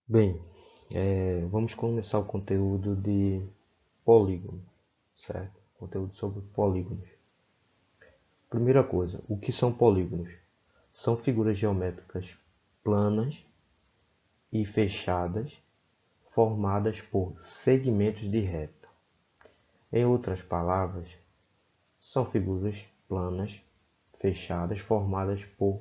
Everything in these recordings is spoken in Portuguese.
Bem, vamos começar o conteúdo de polígono, certo? Conteúdo sobre polígonos. Primeira coisa, o que são polígonos? São figuras geométricas planas e fechadas, formadas por segmentos de reta. Em outras palavras, são figuras planas, fechadas, formadas por,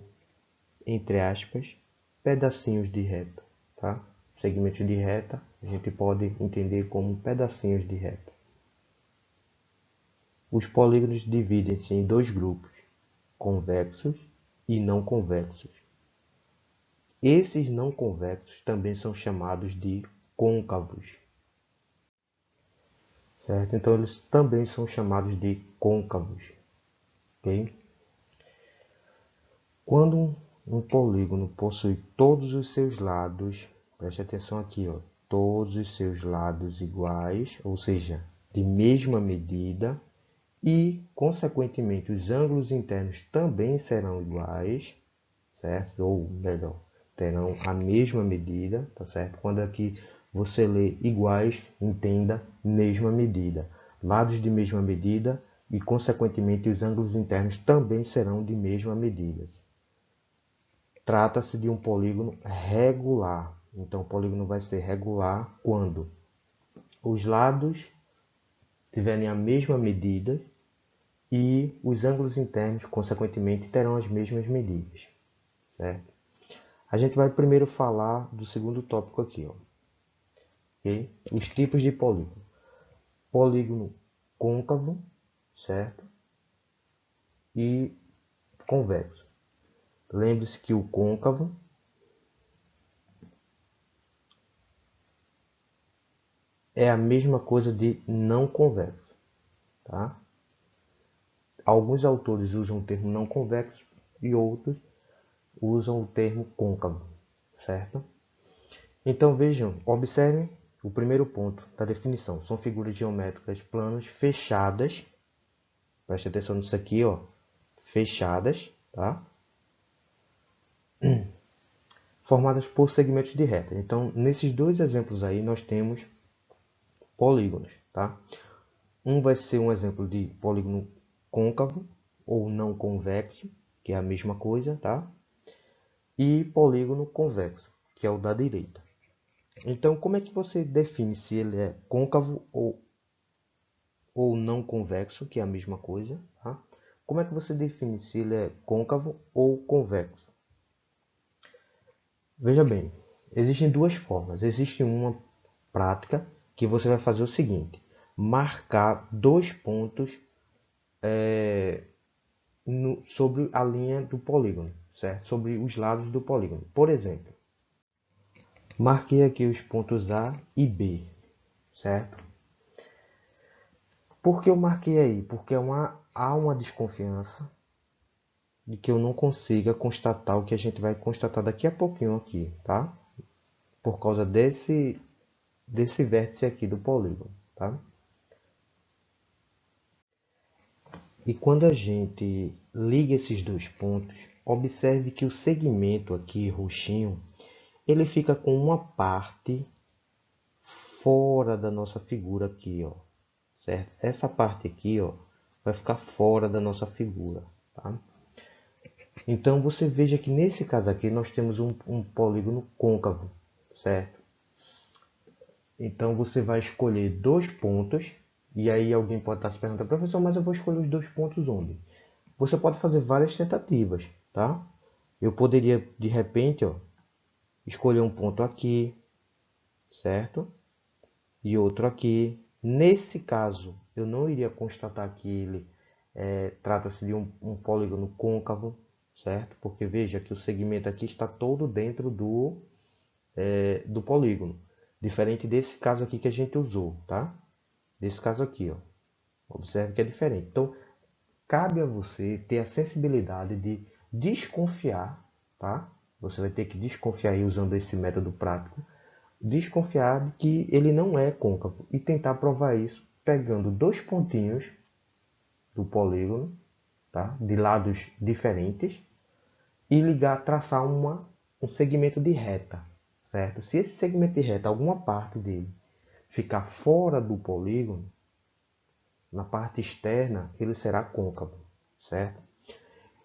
entre aspas, pedacinhos de reta, tá? Segmentos de reta a gente pode entender como pedacinhos de reta. Os polígonos dividem-se em dois grupos, convexos e não convexos. Esses não convexos também são chamados de côncavos, certo? Então eles também são chamados de côncavos, ok? Quando um polígono possui todos os seus lados, preste atenção aqui, ó, todos os seus lados iguais, ou seja, de mesma medida, e, consequentemente, os ângulos internos também serão iguais, certo? Ou melhor, terão a mesma medida, tá certo? Quando aqui você lê iguais, entenda mesma medida. Lados de mesma medida e, consequentemente, os ângulos internos também serão de mesma medida. Trata-se de um polígono regular. Então, o polígono vai ser regular quando os lados tiverem a mesma medida e os ângulos internos, consequentemente, terão as mesmas medidas, certo? A gente vai primeiro falar do segundo tópico aqui, ó, ok? Os tipos de polígono. Polígono côncavo, certo? E convexo. Lembre-se que o côncavo é a mesma coisa de não convexo, tá? Alguns autores usam o termo não convexo e outros usam o termo côncavo, certo? Então vejam, observem o primeiro ponto da definição. São figuras geométricas planas fechadas. Preste atenção nisso aqui, ó. Fechadas, tá? Formadas por segmentos de reta. Então, nesses dois exemplos aí, nós temos polígonos, tá? Um vai ser um exemplo de polígono côncavo ou não convexo, que é a mesma coisa, tá? E polígono convexo, que é o da direita. Então, como é que você define se ele é côncavo ou não convexo, que é a mesma coisa, tá? Como é que você define se ele é côncavo ou convexo? Veja bem, existem duas formas. Existe uma prática que você vai fazer o seguinte: marcar dois pontos sobre a linha do polígono, certo? Sobre os lados do polígono. Por exemplo, marquei aqui os pontos A e B, certo? Por que eu marquei aí? Porque há uma desconfiança de que eu não consiga constatar o que a gente vai constatar daqui a pouquinho aqui, tá? Por causa desse vértice aqui do polígono, tá? E quando a gente liga esses dois pontos, observe que o segmento aqui, roxinho, ele fica com uma parte fora da nossa figura aqui, ó, certo? Essa parte aqui, ó, vai ficar fora da nossa figura, tá? Então você veja que nesse caso aqui nós temos um polígono côncavo, certo? Então você vai escolher dois pontos, e aí alguém pode estar se perguntando, professor, mas eu vou escolher os dois pontos onde? Você pode fazer várias tentativas, tá? Eu poderia, de repente, ó, escolher um ponto aqui, certo? E outro aqui. Nesse caso, eu não iria constatar que ele trata-se de um polígono côncavo, certo? Porque veja que o segmento aqui está todo dentro do polígono. Diferente desse caso aqui que a gente usou, tá? Desse caso aqui, ó. Observe que é diferente. Então, cabe a você ter a sensibilidade de desconfiar, tá? Você vai ter que desconfiar aí usando esse método prático, desconfiar de que ele não é côncavo e tentar provar isso pegando dois pontinhos do polígono, tá? De lados diferentes e ligar, traçar um segmento de reta, certo? Se esse segmento de reta, alguma parte dele, ficar fora do polígono, na parte externa, ele será côncavo, certo?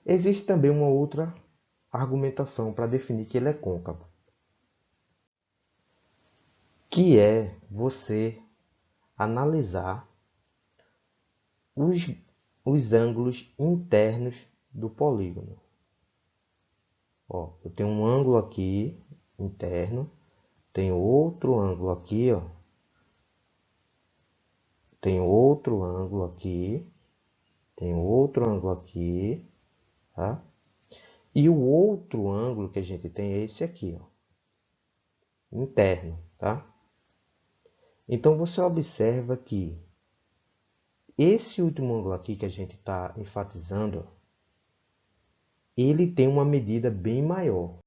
Existe também uma outra argumentação para definir que ele é côncavo, que é você analisar os, os ângulos internos do polígono. Ó, eu tenho um ângulo aqui interno, tenho outro ângulo aqui, ó. Tenho outro ângulo aqui, tenho outro ângulo aqui, tá? E o outro ângulo que a gente tem é esse aqui, ó, interno, tá? Então você observa que esse último ângulo aqui que a gente está enfatizando, ó, ele tem uma medida bem maior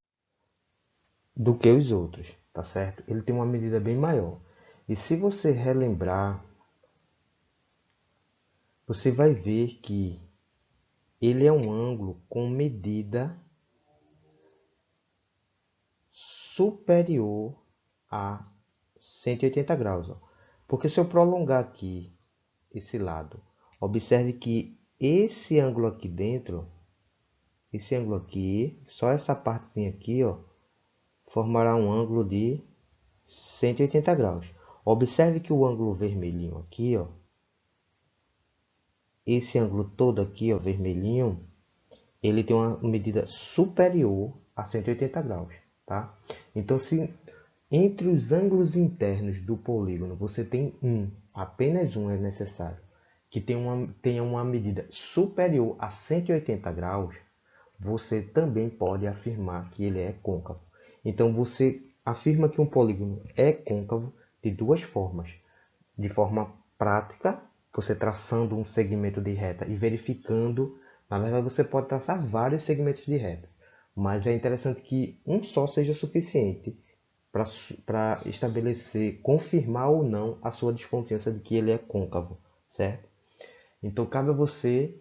do que os outros, tá certo? Ele tem uma medida bem maior. E se você relembrar, você vai ver que ele é um ângulo com medida superior a 180 graus. Ó. Porque se eu prolongar aqui esse lado, observe que esse ângulo aqui dentro, esse ângulo aqui, só essa partezinha aqui, ó, formará um ângulo de 180 graus. Observe que o ângulo vermelhinho aqui, ó, esse ângulo todo aqui, ó, vermelhinho, ele tem uma medida superior a 180 graus, tá? Então, se entre os ângulos internos do polígono você tem apenas um é necessário, que tenha uma medida superior a 180 graus, você também pode afirmar que ele é côncavo. Então, você afirma que um polígono é côncavo de duas formas. De forma prática, você traçando um segmento de reta e verificando. Na verdade, você pode traçar vários segmentos de reta, mas é interessante que um só seja suficiente para estabelecer, confirmar ou não a sua desconfiança de que ele é côncavo, certo? Então, cabe a você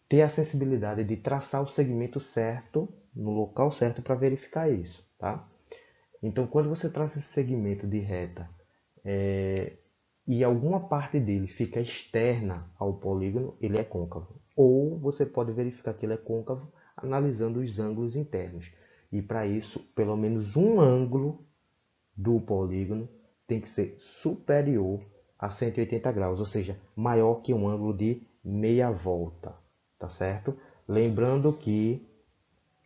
ter a sensibilidade de traçar o segmento certo, no local certo, para verificar isso, tá? Então, quando você traça esse segmento de reta e alguma parte dele fica externa ao polígono, ele é côncavo. Ou você pode verificar que ele é côncavo analisando os ângulos internos. E para isso, pelo menos um ângulo do polígono tem que ser superior a 180 graus, ou seja, maior que um ângulo de meia volta, tá certo? Lembrando que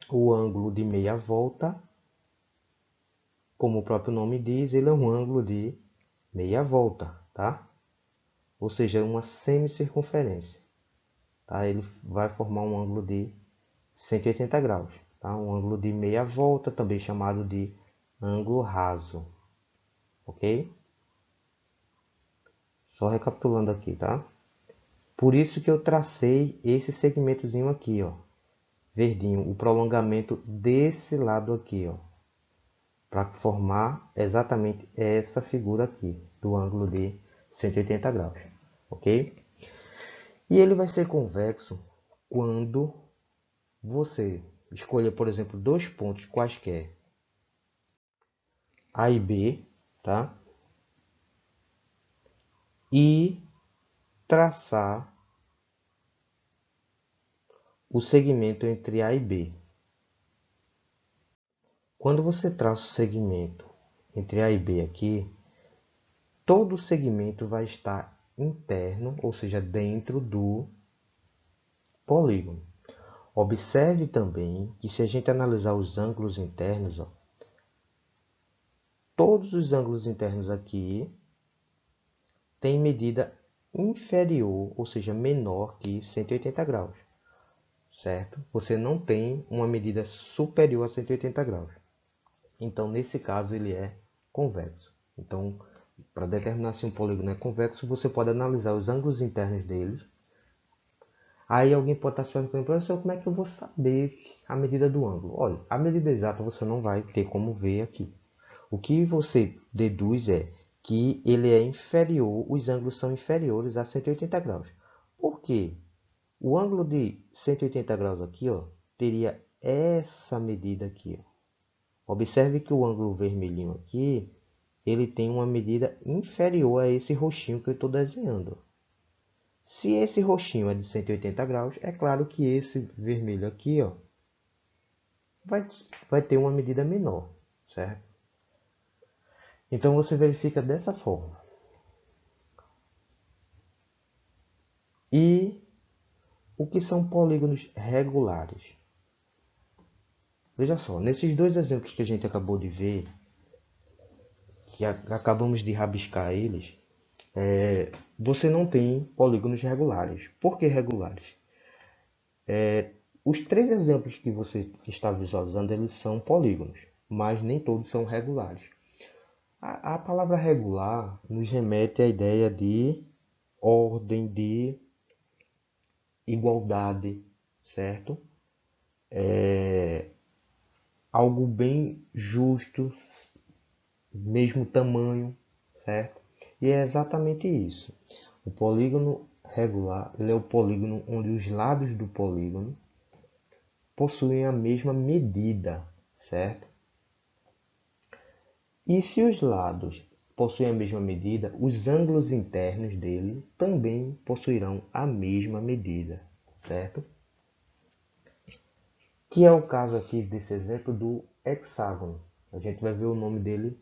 o ângulo de meia volta, como o próprio nome diz, ele é um ângulo de meia volta, tá? Ou seja, uma semicircunferência, tá? Ele vai formar um ângulo de 180 graus, tá? Um ângulo de meia volta, também chamado de ângulo raso, ok? Só recapitulando aqui, tá? Por isso que eu tracei esse segmentozinho aqui, ó, verdinho, o prolongamento desse lado aqui, ó, para formar exatamente essa figura aqui, do ângulo de 180 graus, ok? E ele vai ser convexo quando você escolher, por exemplo, dois pontos quaisquer, A e B, tá? E traçar o segmento entre A e B. Quando você traça o segmento entre A e B aqui, todo o segmento vai estar interno, ou seja, dentro do polígono. Observe também que se a gente analisar os ângulos internos, ó, todos os ângulos internos aqui têm medida inferior, ou seja, menor que 180 graus, certo? Você não tem uma medida superior a 180 graus. Então, nesse caso, ele é convexo. Então, para determinar se um polígono é convexo, você pode analisar os ângulos internos dele. Aí alguém pode estar se perguntando, professor, como é que eu vou saber a medida do ângulo? Olha, a medida exata você não vai ter como ver aqui. O que você deduz é que ele é inferior, os ângulos são inferiores a 180 graus. Por quê? O ângulo de 180 graus aqui, ó, teria essa medida aqui, ó. Observe que o ângulo vermelhinho aqui, ele tem uma medida inferior a esse roxinho que eu estou desenhando. Se esse roxinho é de 180 graus, é claro que esse vermelho aqui, ó, vai ter uma medida menor, certo? Então você verifica dessa forma. E o que são polígonos regulares? Veja só, nesses dois exemplos que a gente acabou de ver, que acabamos de rabiscar eles, você não tem polígonos regulares. Por que regulares? Os três exemplos que você está visualizando, eles são polígonos, mas nem todos são regulares. A palavra regular nos remete à ideia de ordem, de igualdade, certo? Algo bem justo, mesmo tamanho, certo? E é exatamente isso. O polígono regular, ele é o polígono onde os lados do polígono possuem a mesma medida, certo? E se os lados possuem a mesma medida, os ângulos internos dele também possuirão a mesma medida, certo? Que é o caso aqui desse exemplo do hexágono. A gente vai ver o nome dele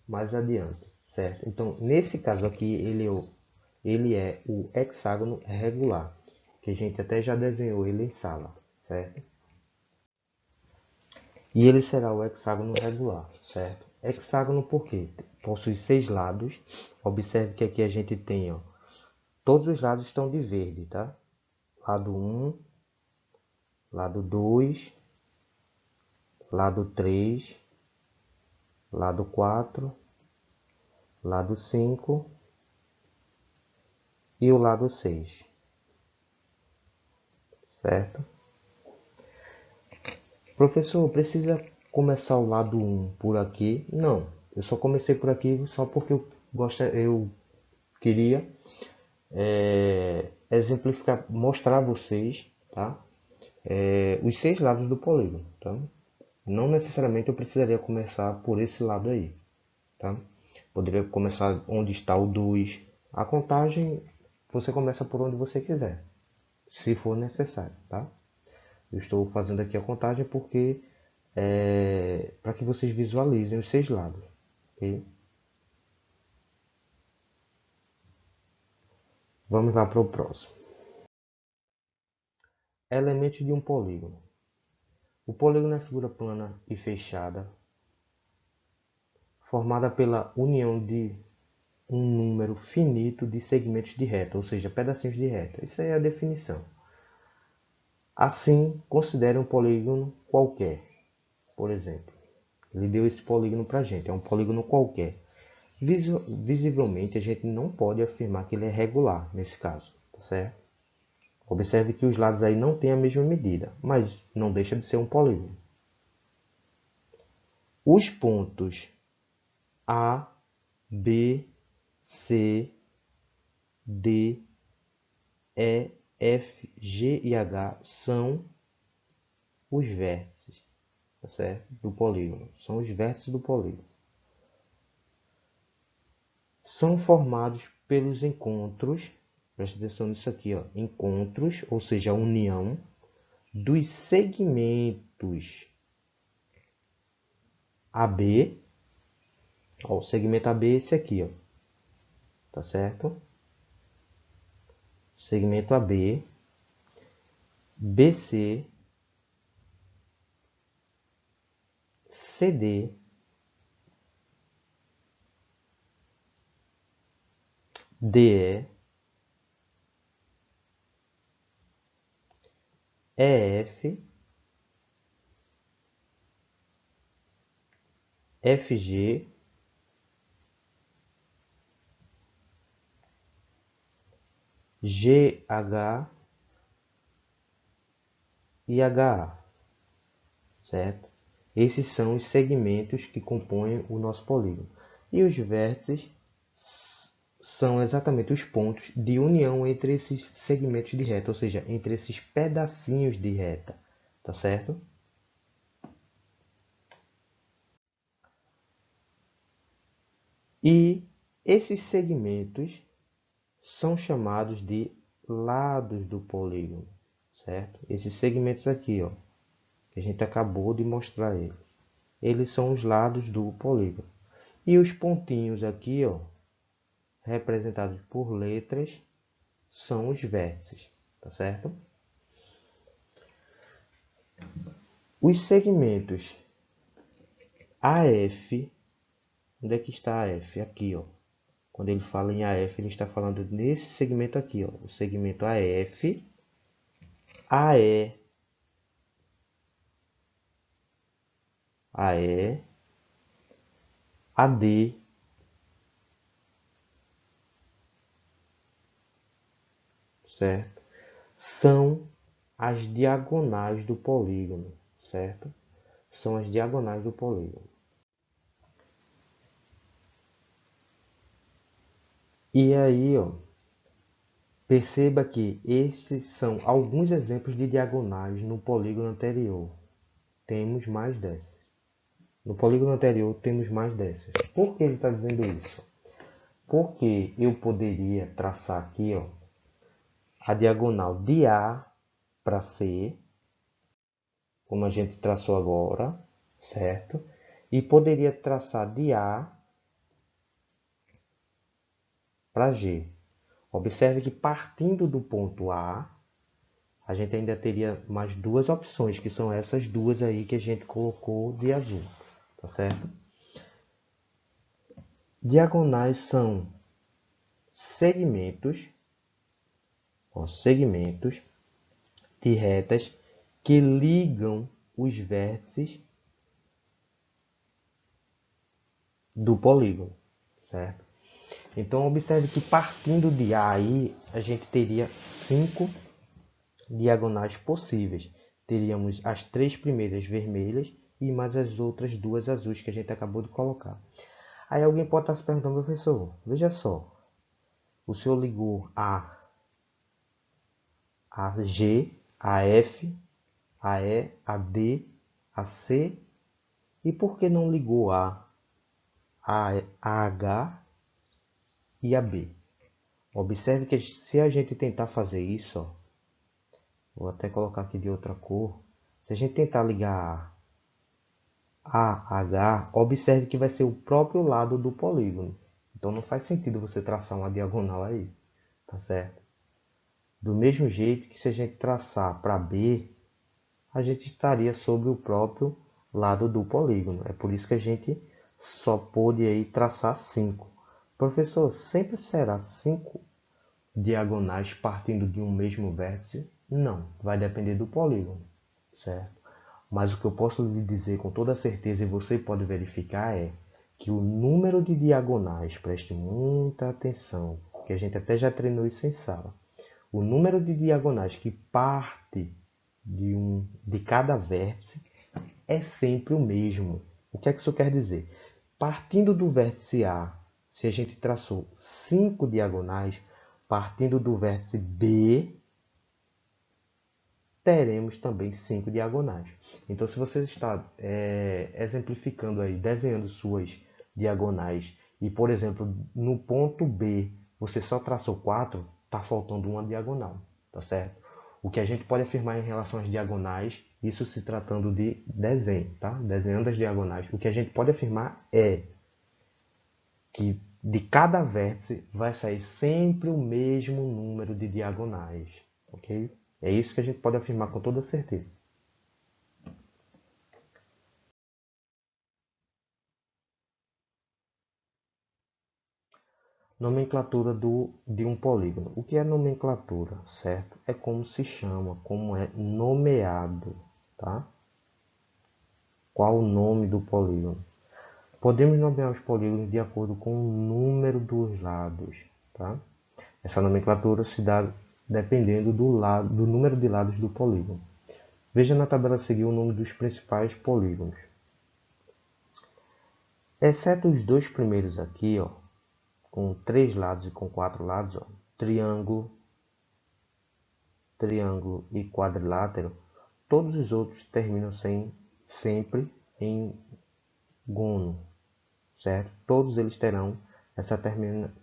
mais adiante, certo? Então, nesse caso aqui, ele é o hexágono regular, que a gente até já desenhou ele em sala, certo? E ele será o hexágono regular, certo? Hexágono por quê? Possui 6 lados. Observe que aqui a gente tem, ó, todos os lados estão de verde, tá? Lado 1, lado 2, lado 3, lado 4, lado 5 e o lado 6, certo? Professor, precisa começar o lado 1 por aqui? Não, eu só comecei por aqui só porque eu queria exemplificar, mostrar a vocês, tá? Os 6 lados do polígono, tá? Não necessariamente eu precisaria começar por esse lado aí, tá? Poderia começar onde está o 2. A contagem você começa por onde você quiser, se for necessário, tá? Eu estou fazendo aqui a contagem porque para que vocês visualizem os 6 lados, ok? Vamos lá para o próximo. Elementos de um polígono. O polígono é figura plana e fechada, formada pela união de um número finito de segmentos de reta, ou seja, pedacinhos de reta. Isso aí é a definição. Assim, considere um polígono qualquer. Por exemplo, ele deu esse polígono para a gente, é um polígono qualquer. Visivelmente, a gente não pode afirmar que ele é regular nesse caso, tá certo? Observe que os lados aí não têm a mesma medida, mas não deixa de ser um polígono. Os pontos A, B, C, D, E, F, G e H são os vértices, tá certo? Do polígono. São os vértices do polígono. São formados pelos encontros, preste atenção nisso aqui, ó, encontros, ou seja, a união dos segmentos AB, ó, o segmento AB é esse aqui, ó, tá certo? Segmento AB, BC, CD, DE, EF, FG, GH e HA, certo? Esses são os segmentos que compõem o nosso polígono. E os vértices são exatamente os pontos de união entre esses segmentos de reta, ou seja, entre esses pedacinhos de reta, tá certo? E esses segmentos são chamados de lados do polígono, certo? Esses segmentos aqui, ó, que a gente acabou de mostrar eles são os lados do polígono. E os pontinhos aqui, ó, representados por letras, são os vértices, tá certo? Os segmentos AF, onde é que está AF? Aqui, ó. Quando ele fala em AF, ele está falando nesse segmento aqui, ó, o segmento AF, AE, AE, AD, certo? São as diagonais do polígono, certo? São as diagonais do polígono. E aí, ó, perceba que esses são alguns exemplos de diagonais no polígono anterior. Temos mais dessas. No polígono anterior temos mais dessas. Por que ele está dizendo isso? Porque eu poderia traçar aqui, ó, a diagonal de A para C, como a gente traçou agora, certo? E poderia traçar de A para G. Observe que partindo do ponto A, a gente ainda teria mais duas opções, que são essas duas aí que a gente colocou de azul, tá certo? Diagonais são segmentos, ó, segmentos de retas que ligam os vértices do polígono, certo? Então, observe que partindo de A aí, a gente teria 5 diagonais possíveis. Teríamos as 3 primeiras vermelhas e mais as outras 2 azuis que a gente acabou de colocar. Aí alguém pode estar se perguntando, professor, veja só, o senhor ligou a G, a F, a E, a D, a C, e por que não ligou a H e a B? Observe que se a gente tentar fazer isso, ó, vou até colocar aqui de outra cor, se a gente tentar ligar a H, observe que vai ser o próprio lado do polígono. Então não faz sentido você traçar uma diagonal aí, tá certo? Do mesmo jeito que se a gente traçar para B, a gente estaria sobre o próprio lado do polígono. É por isso que a gente só pôde aí traçar 5. Professor, sempre será 5 diagonais partindo de um mesmo vértice? Não, vai depender do polígono, certo? Mas o que eu posso lhe dizer com toda certeza, e você pode verificar, é que o número de diagonais, preste muita atenção, que a gente até já treinou isso em sala, o número de diagonais que parte de cada vértice é sempre o mesmo. O que é que isso quer dizer? Partindo do vértice A, se a gente traçou 5 diagonais, partindo do vértice B, teremos também 5 diagonais. Então, se você está exemplificando aí, desenhando suas diagonais, e, por exemplo, no ponto B, você só traçou 4, está faltando uma diagonal, tá certo? O que a gente pode afirmar em relação às diagonais, isso se tratando de desenho, tá? Desenhando as diagonais, o que a gente pode afirmar é que de cada vértice vai sair sempre o mesmo número de diagonais, ok? É isso que a gente pode afirmar com toda certeza. Nomenclatura de um polígono. O que é nomenclatura, certo? É como se chama, como é nomeado, tá? Qual o nome do polígono? Podemos nomear os polígonos de acordo com o número dos lados, tá? Essa nomenclatura se dá dependendo do número de lados do polígono. Veja na tabela a seguir o nome dos principais polígonos. Exceto os dois primeiros aqui, ó, com 3 lados e com 4 lados, ó, triângulo, triângulo e quadrilátero, todos os outros terminam sempre em gono, certo? Todos eles terão essa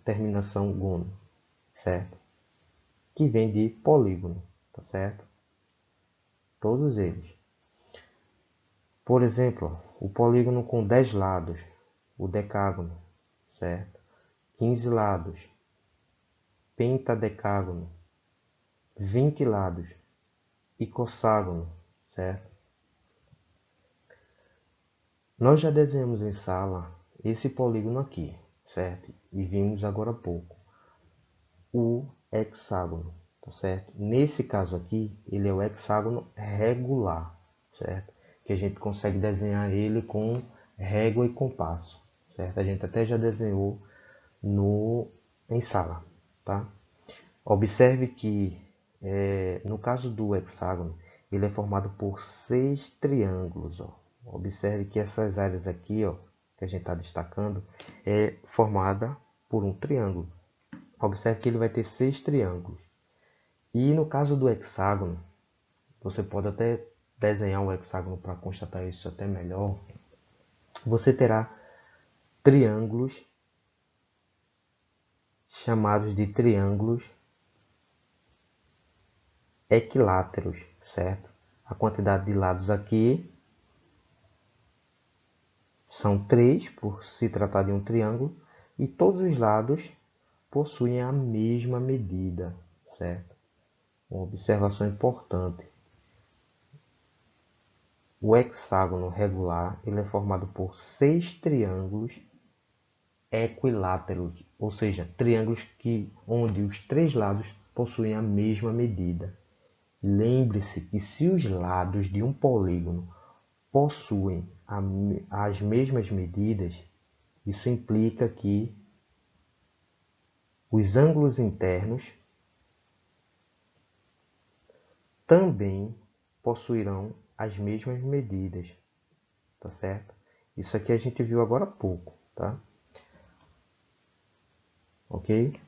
terminação gono, certo? Que vem de polígono, tá certo? Todos eles. Por exemplo, o polígono com 10 lados, o decágono, certo? 15 lados, pentadecágono, 20 lados, icosságono, certo? Nós já desenhamos em sala esse polígono aqui, certo? E vimos agora há pouco o hexágono, tá certo? Nesse caso aqui, ele é o hexágono regular, certo? Que a gente consegue desenhar ele com régua e compasso, certo? A gente até já desenhou em sala, tá? Observe que no caso do hexágono, ele é formado por 6 triângulos, ó. Observe que essas áreas aqui, ó, que a gente está destacando, é formada por um triângulo. Observe que ele vai ter 6 triângulos. E no caso do hexágono, você pode até desenhar um hexágono para constatar isso até melhor. Você terá triângulos chamados de triângulos equiláteros, certo? A quantidade de lados aqui são 3, por se tratar de um triângulo, e todos os lados possuem a mesma medida, certo? Uma observação importante. O hexágono regular ele é formado por 6 triângulos equiláteros, ou seja, triângulos onde os 3 lados possuem a mesma medida. Lembre-se que se os lados de um polígono possuem as mesmas medidas, isso implica que os ângulos internos também possuirão as mesmas medidas, tá certo? Isso aqui a gente viu agora há pouco, tá? Ok?